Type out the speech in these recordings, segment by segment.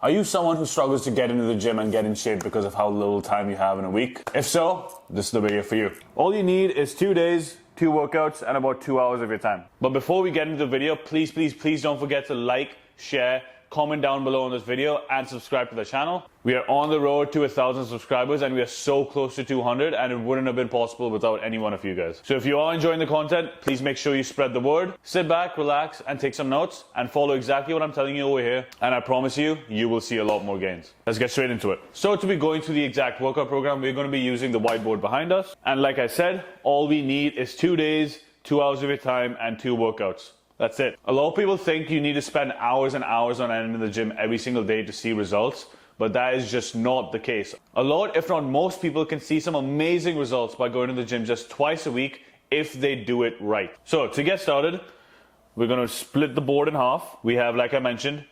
Are you someone who struggles to get into the gym and get in shape because of how little time you have in a week? If so, this is the video for you. All you need is 2 days, 2 workouts, and about 2 hours of your time. But before we get into the video, please don't forget to like, share, comment down below on this video, and subscribe to the channel. We are on the road to 1,000 subscribers, and we are so close to 200, and it wouldn't have been possible without any one of you guys. So if you are enjoying the content, please make sure you spread the word. Sit back, relax, and take some notes, and follow exactly what I'm telling you over here, and I promise you, you will see a lot more gains. Let's get straight into it. So to be going through the exact workout program, we're going to be using the whiteboard behind us, and like I said, all we need is 2 days, 2 hours of your time, and 2 workouts. That's it. A lot of people think you need to spend hours and hours on end in the gym every single day to see results, but that is just not the case. A lot, if not most people, can see some amazing results by going to the gym just twice a week if they do it right. So to get started, we're going to split the board in half. We have, like I mentioned,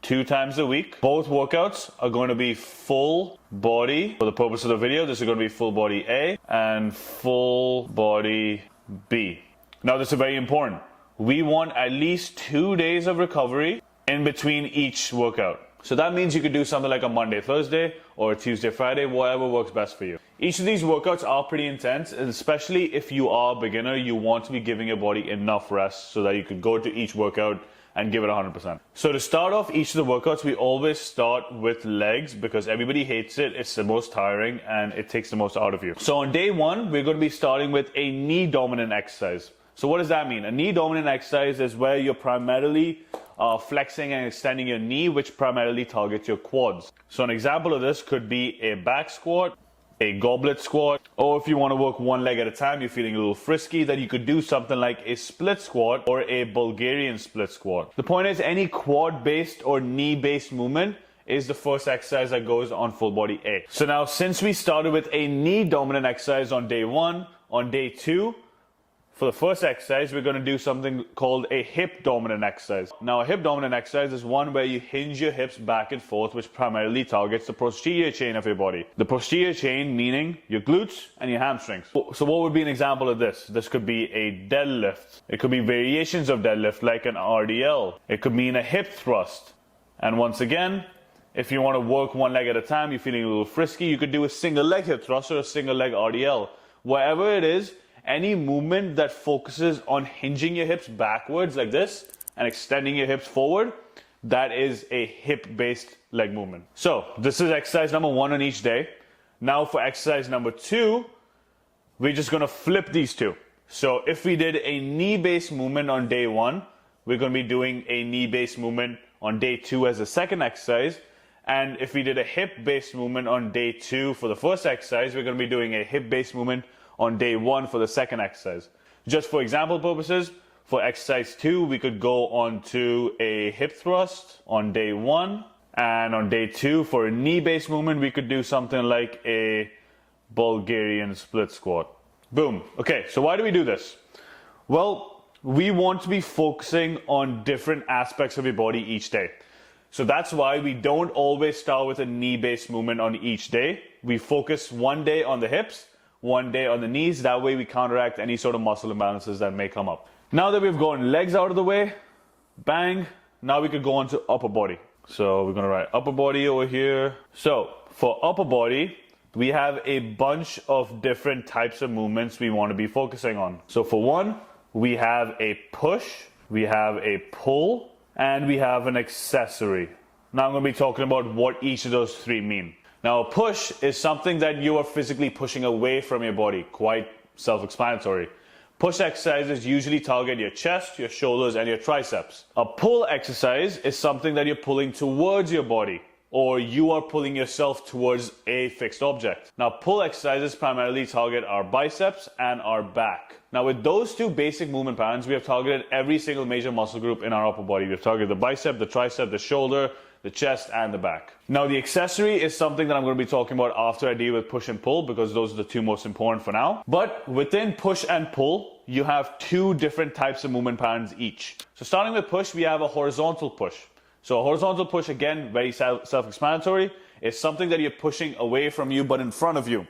2 times a week. Both workouts are going to be full body. For the purpose of the video, this is going to be full body A and full body B. Now this is very important. We want at least 2 days of recovery in between each workout. So that means you could do something like a Monday, Thursday, or a Tuesday, Friday, whatever works best for you. Each of these workouts are pretty intense, and especially if you are a beginner, you want to be giving your body enough rest so that you can go to each workout and give it 100%. So to start off each of the workouts, we always start with legs because everybody hates it. It's the most tiring and it takes the most out of you. So on day 1, we're going to be starting with a knee dominant exercise. So what does that mean? A knee dominant exercise is where you're primarily flexing and extending your knee, which primarily targets your quads. So an example of this could be a back squat, a goblet squat, or if you want to work one leg at a time, you're feeling a little frisky, then you could do something like a split squat or a Bulgarian split squat. The point is, any quad-based or knee-based movement is the first exercise that goes on full body A. So now, since we started with a knee dominant exercise on day 1, on day 2, for the first exercise, we're going to do something called a hip dominant exercise. Now, a hip dominant exercise is one where you hinge your hips back and forth, which primarily targets the posterior chain of your body. The posterior chain meaning your glutes and your hamstrings. So what would be an example of this? This could be a deadlift. It could be variations of deadlift like an RDL. It could mean a hip thrust. And once again, if you want to work one leg at a time, you're feeling a little frisky, you could do a single leg hip thrust or a single leg RDL. Whatever it is, any movement that focuses on hinging your hips backwards like this and extending your hips forward, that is a hip-based leg movement. So this is exercise number 1 on each day. Now for exercise number 2, we're just going to flip these two. So if we did a knee-based movement on day 1, we're going to be doing a knee-based movement on day 2 as a second exercise. And if we did a hip-based movement on day 2 for the first exercise, we're going to be doing a hip-based movement on day 1 for the second exercise. Just for example purposes, for exercise 2, we could go on to a hip thrust on day 1, and on day 2, for a knee-based movement, we could do something like a Bulgarian split squat. Boom. Okay, so why do we do this? Well, we want to be focusing on different aspects of your body each day. So that's why we don't always start with a knee-based movement on each day. We focus one day on the hips, one day on the knees. That way we counteract any sort of muscle imbalances that may come up. Now that we've gotten legs out of the way, bang, now we could go on to upper body. So we're going to write upper body over here. So for upper body, we have a bunch of different types of movements we want to be focusing on. So for one, we have a push, we have a pull, and we have an accessory. Now I'm going to be talking about what each of those 3 mean. Now, a push is something that you are physically pushing away from your body. Quite self-explanatory. Push exercises usually target your chest, your shoulders, and your triceps. A pull exercise is something that you're pulling towards your body, or you are pulling yourself towards a fixed object. Now, pull exercises primarily target our biceps and our back. Now, with those 2 basic movement patterns, we have targeted every single major muscle group in our upper body. We've targeted the bicep, the tricep, the shoulder, the chest, and the back. Now, the accessory is something that I'm going to be talking about after I deal with push and pull, because those are the 2 most important for now. But within push and pull, you have 2 different types of movement patterns each. So starting with push, we have a horizontal push. So a horizontal push, again, very self-explanatory, is something that you're pushing away from you but in front of you.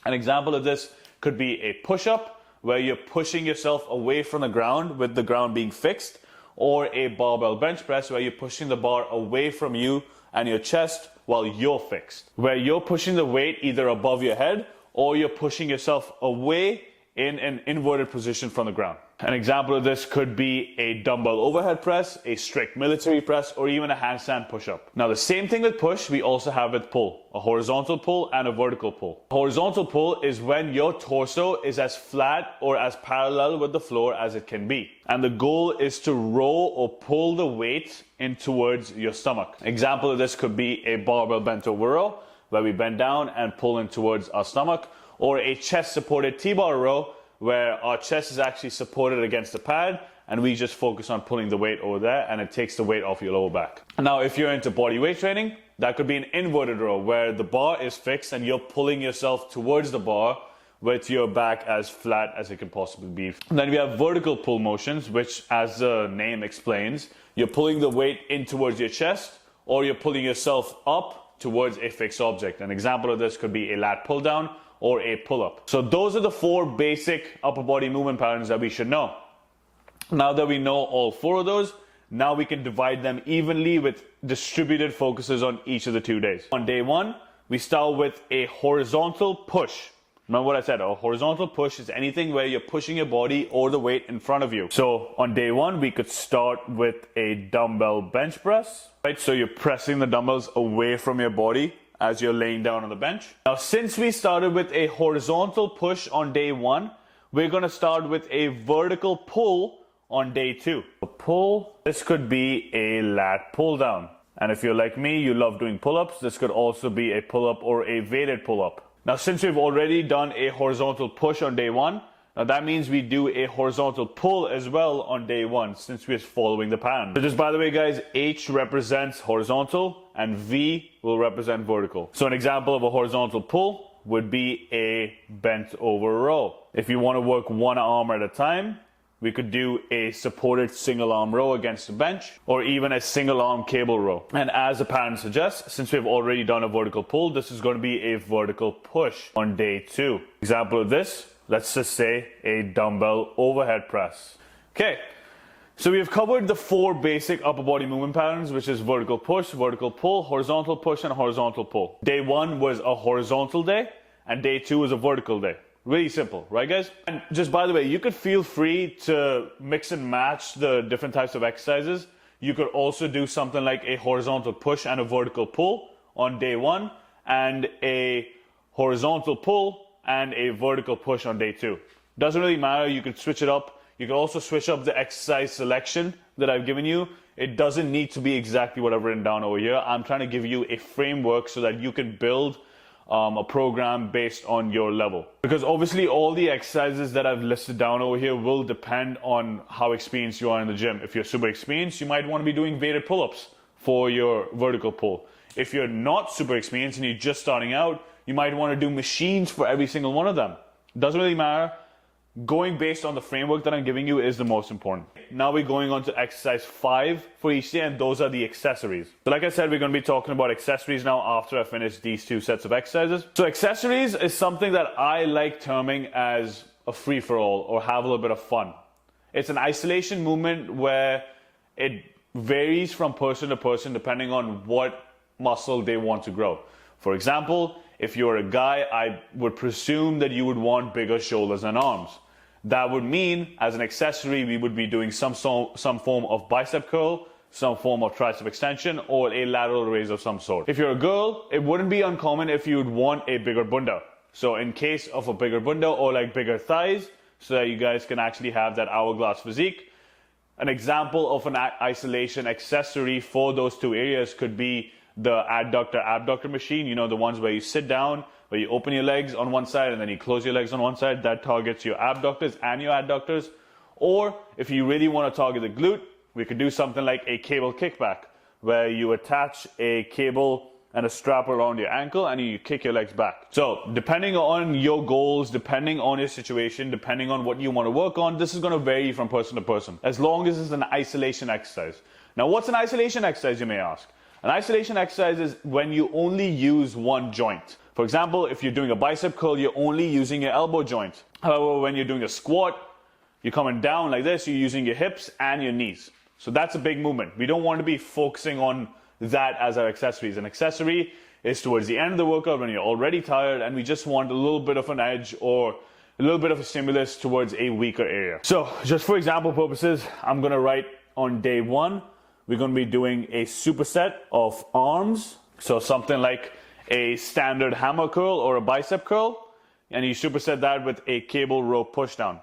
An example of this could be a push-up, where you're pushing yourself away from the ground with the ground being fixed, or a barbell bench press where you're pushing the bar away from you and your chest while you're fixed, where you're pushing the weight either above your head or you're pushing yourself away in an inverted position from the ground. An example of this could be a dumbbell overhead press, a strict military press, or even a handstand push-up. Now the same thing with push, we also have with pull, a horizontal pull and a vertical pull. A horizontal pull is when your torso is as flat or as parallel with the floor as it can be. And the goal is to row or pull the weight in towards your stomach. Example of this could be a barbell bent over row, where we bend down and pull in towards our stomach, or a chest supported T-bar row, where our chest is actually supported against the pad and we just focus on pulling the weight over there and it takes the weight off your lower back. Now, if you're into body weight training, that could be an inverted row where the bar is fixed and you're pulling yourself towards the bar with your back as flat as it can possibly be. And then we have vertical pull motions, which, as the name explains, you're pulling the weight in towards your chest or you're pulling yourself up towards a fixed object. An example of this could be a lat pull down or a pull-up. So those are the 4 basic upper body movement patterns that we should know. Now that we know all 4 of those, now we can divide them evenly with distributed focuses on each of the 2 days. On day 1, we start with a horizontal push. Remember what I said, a horizontal push is anything where you're pushing your body or the weight in front of you. So on day 1, we could start with a dumbbell bench press, right? So you're pressing the dumbbells away from your body as you're laying down on the bench. Now, since we started with a horizontal push on day 1, we're gonna start with a vertical pull on day 2. A pull, this could be a lat pull down. And if you're like me, you love doing pull-ups, this could also be a pull-up or a weighted pull-up. Now, since we've already done a horizontal push on day 1, now that means we do a horizontal pull as well on day 1 since we're following the pattern. So just by the way guys, H represents horizontal and V will represent vertical. So an example of a horizontal pull would be a bent over row. If you want to work one arm at a time, we could do a supported single arm row against the bench or even a single arm cable row. And as the pattern suggests, since we've already done a vertical pull, this is going to be a vertical push on day 2. Example of this, let's just say a dumbbell overhead press. Okay, so we've covered the 4 basic upper body movement patterns, which is vertical push, vertical pull, horizontal push, and horizontal pull. Day 1 was a horizontal day, and day 2 was a vertical day. Really simple, right guys? And just by the way, you could feel free to mix and match the different types of exercises. You could also do something like a horizontal push and a vertical pull on day 1, and a horizontal pull and a vertical push on day 2. Doesn't really matter, you could switch it up. You can also switch up the exercise selection that I've given you. It doesn't need to be exactly what I've written down over here. I'm trying to give you a framework so that you can build a program based on your level. Because obviously all the exercises that I've listed down over here will depend on how experienced you are in the gym. If you're super experienced, you might want to be doing weighted pull-ups for your vertical pull. If you're not super experienced and you're just starting out, you might want to do machines for every single one of them. Doesn't really matter. Going based on the framework that I'm giving you is the most important. Now we're going on to exercise 5 for each day, and those are the accessories. So like I said, we're going to be talking about accessories now after I finish these 2 sets of exercises. So accessories is something that I like terming as a free-for-all or have a little bit of fun. It's an isolation movement where it varies from person to person depending on what muscle they want to grow. For example, if you're a guy, I would presume that you would want bigger shoulders and arms. That would mean, as an accessory, we would be doing some form of bicep curl, some form of tricep extension, or a lateral raise of some sort. If you're a girl, it wouldn't be uncommon if you would want a bigger bunda. So in case of a bigger bunda or like bigger thighs, so that you guys can actually have that hourglass physique, an example of an isolation accessory for those 2 areas could be the adductor abductor machine. You know, the ones where you sit down, where you open your legs on one side and then you close your legs on one side. That targets your abductors and your adductors. Or if you really want to target the glute, we could do something like a cable kickback, where you attach a cable and a strap around your ankle and you kick your legs back. So depending on your goals, depending on your situation, depending on what you want to work on, this is going to vary from person to person, as long as it's an isolation exercise. Now, what's an isolation exercise, you may ask? An isolation exercise is when you only use one joint. For example, if you're doing a bicep curl, you're only using your elbow joint. However, when you're doing a squat, you're coming down like this, you're using your hips and your knees. So that's a big movement. We don't want to be focusing on that as our accessories. An accessory is towards the end of the workout when you're already tired and we just want a little bit of an edge or a little bit of a stimulus towards a weaker area. So just for example purposes, I'm going to write on day 1, we're going to be doing a superset of arms. So something like a standard hammer curl or a bicep curl, and you superset that with a cable rope pushdown.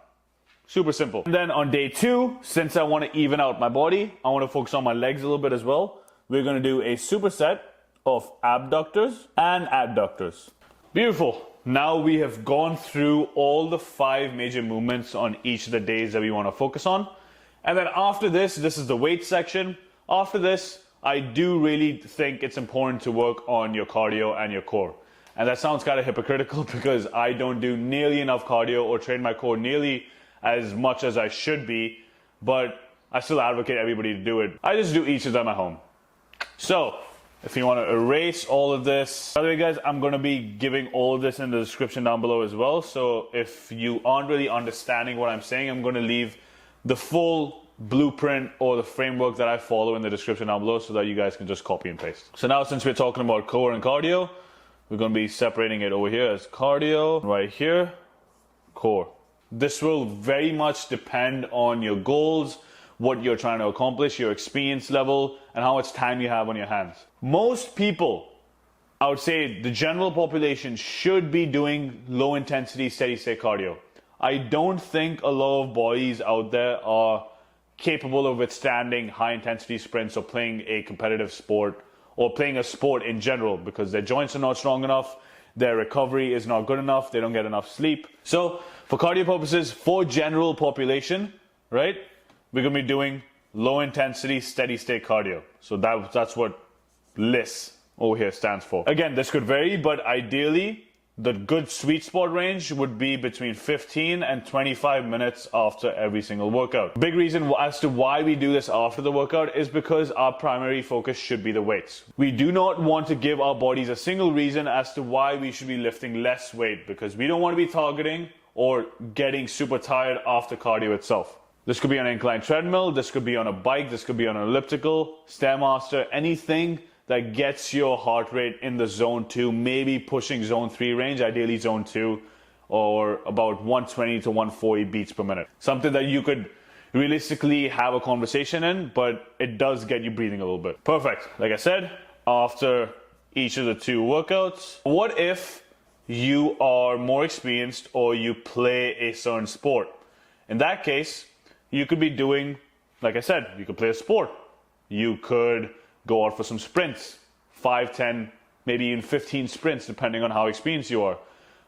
Super simple. And then on day 2, since I want to even out my body, I want to focus on my legs a little bit as well. We're going to do a superset of abductors and adductors. Beautiful. Now we have gone through all the 5 major movements on each of the days that we want to focus on. And then after this is the weight section. After this, I do really think it's important to work on your cardio and your core. And that sounds kind of hypocritical because I don't do nearly enough cardio or train my core nearly as much as I should be, but I still advocate everybody to do it. I just do each of them at home. So if you want to erase all of this, by the way guys, I'm going to be giving all of this in the description down below as well. So if you aren't really understanding what I'm saying, I'm going to leave the full blueprint or the framework that I follow in the description down below so that you guys can just copy and paste. So now since we're talking about core and cardio, we're going to be separating it over here as cardio, right here, core. This will very much depend on your goals, what you're trying to accomplish, your experience level, and how much time you have on your hands. Most people, I would say the general population, should be doing low intensity steady state cardio. I don't think a lot of bodies out there are capable of withstanding high intensity sprints or playing a competitive sport or playing a sport in general because their joints are not strong enough, their recovery is not good enough, they don't get enough sleep. So for cardio purposes, for general population, right, we're going to be doing low intensity steady state cardio. So that's what LISS over here stands for. Again, this could vary, but ideally the good sweet spot range would be between 15 and 25 minutes after every single workout. Big reason as to why we do this after the workout is because our primary focus should be the weights. We do not want to give our bodies a single reason as to why we should be lifting less weight because we don't want to be targeting or getting super tired after cardio itself. This could be on an inclined treadmill, this could be on a bike, this could be on an elliptical, Stairmaster, anything that gets your heart rate in the zone 2, maybe pushing zone 3 range, ideally zone 2, or about 120 to 140 beats per minute. Something that you could realistically have a conversation in, but it does get you breathing a little bit. Perfect. Like I said, after each of the 2 workouts, what if you are more experienced or you play a certain sport? In that case, you could be doing, like I said, you could play a sport. You could go out for some sprints, 5, 10, maybe even 15 sprints, depending on how experienced you are.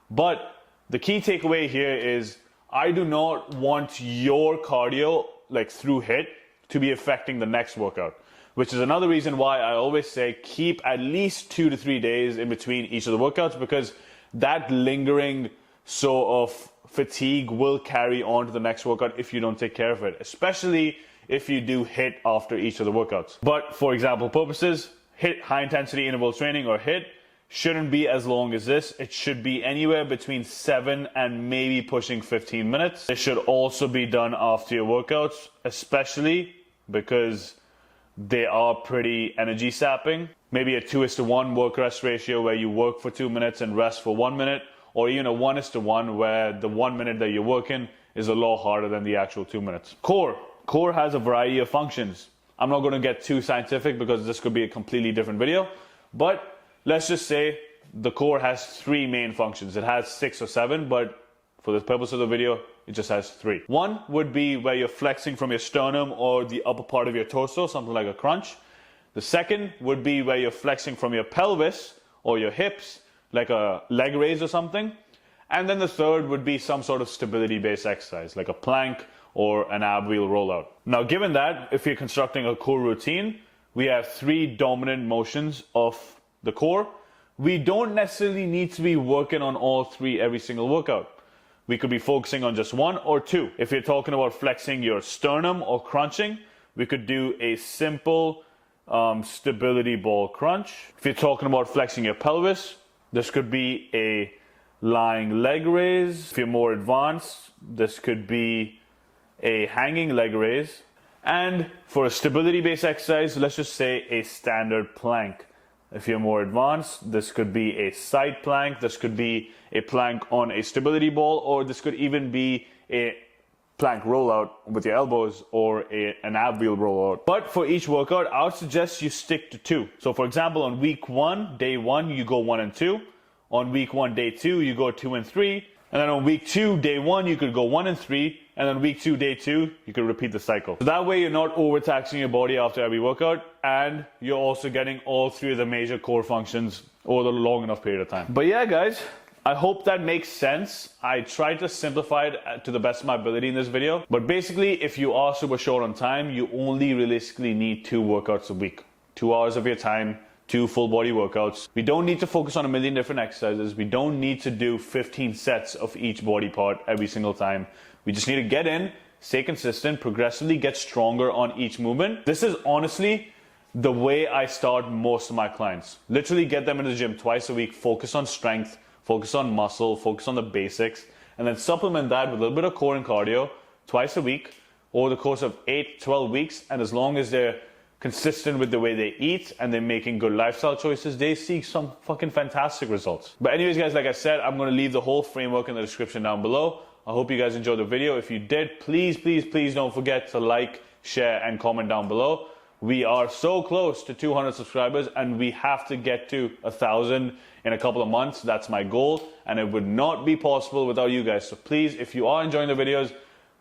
But the key takeaway here is I do not want your cardio, like through HIIT, to be affecting the next workout, which is another reason why I always say keep at least 2 to 3 days in between each of the workouts, because that lingering sort of fatigue will carry on to the next workout if you don't take care of it, especially if you do HIIT after each of the workouts. But for example purposes, HIIT, high intensity interval training, or HIIT, shouldn't be as long as this. It should be anywhere between 7 and maybe pushing 15 minutes. It should also be done after your workouts, especially because they are pretty energy sapping. Maybe a 2:1 work-rest ratio where you work for 2 minutes and rest for 1 minute, or even a 1:1 where the 1 minute that you're working is a lot harder than the actual 2 minutes. Core has a variety of functions. I'm not going to get too scientific because this could be a completely different video, but let's just say the core has 3 main functions. It has 6 or 7, but for the purpose of the video, it just has 3. One would be where you're flexing from your sternum or the upper part of your torso, something like a crunch. The second would be where you're flexing from your pelvis or your hips, like a leg raise or something. And then the third would be some sort of stability-based exercise, like a plank or an ab wheel rollout. Now, given that, if you're constructing a core routine, we have 3 dominant motions of the core. We don't necessarily need to be working on all 3 every single workout. We could be focusing on just 1 or 2. If you're talking about flexing your sternum or crunching, we could do a simple stability ball crunch. If you're talking about flexing your pelvis, this could be a lying leg raise. If you're more advanced, this could be a hanging leg raise. And for a stability-based exercise, let's just say a standard plank. If you're more advanced, this could be a side plank, this could be a plank on a stability ball, or this could even be a plank rollout with your elbows or an ab wheel rollout. But for each workout, I would suggest you stick to 2. So for example, on week 1, day 1, you go 1 and 2. On week 1, day 2, you go 2 and 3. And then on week 2, day 1, you could go 1 and 3. And then week 2, day 2, you could repeat the cycle. So that way you're not overtaxing your body after every workout, and you're also getting all 3 of the major core functions over the long enough period of time. But yeah, guys, I hope that makes sense. I tried to simplify it to the best of my ability in this video. But basically, if you are super short on time, you only realistically need 2 workouts a week. 2 hours of your time, 2 full body workouts. We don't need to focus on a million different exercises. We don't need to do 15 sets of each body part every single time. We just need to get in, stay consistent, progressively get stronger on each movement. This is honestly the way I start most of my clients. Literally get them in the gym twice a week, focus on strength, focus on muscle, focus on the basics, and then supplement that with a little bit of core and cardio twice a week over the course of 8, 12 weeks. And as long as they're consistent with the way they eat and they're making good lifestyle choices, they see some fucking fantastic results. But anyways, guys, like I said, I'm going to leave the whole framework in the description down below. I hope you guys enjoyed the video. If you did, please don't forget to like, share, and comment down below. We are so close to 200 subscribers, and we have to get to 1,000 in a couple of months. That's my goal, and it would not be possible without you guys. So please, if you are enjoying the videos,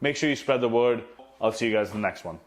make sure you spread the word. I'll see you guys in the next one.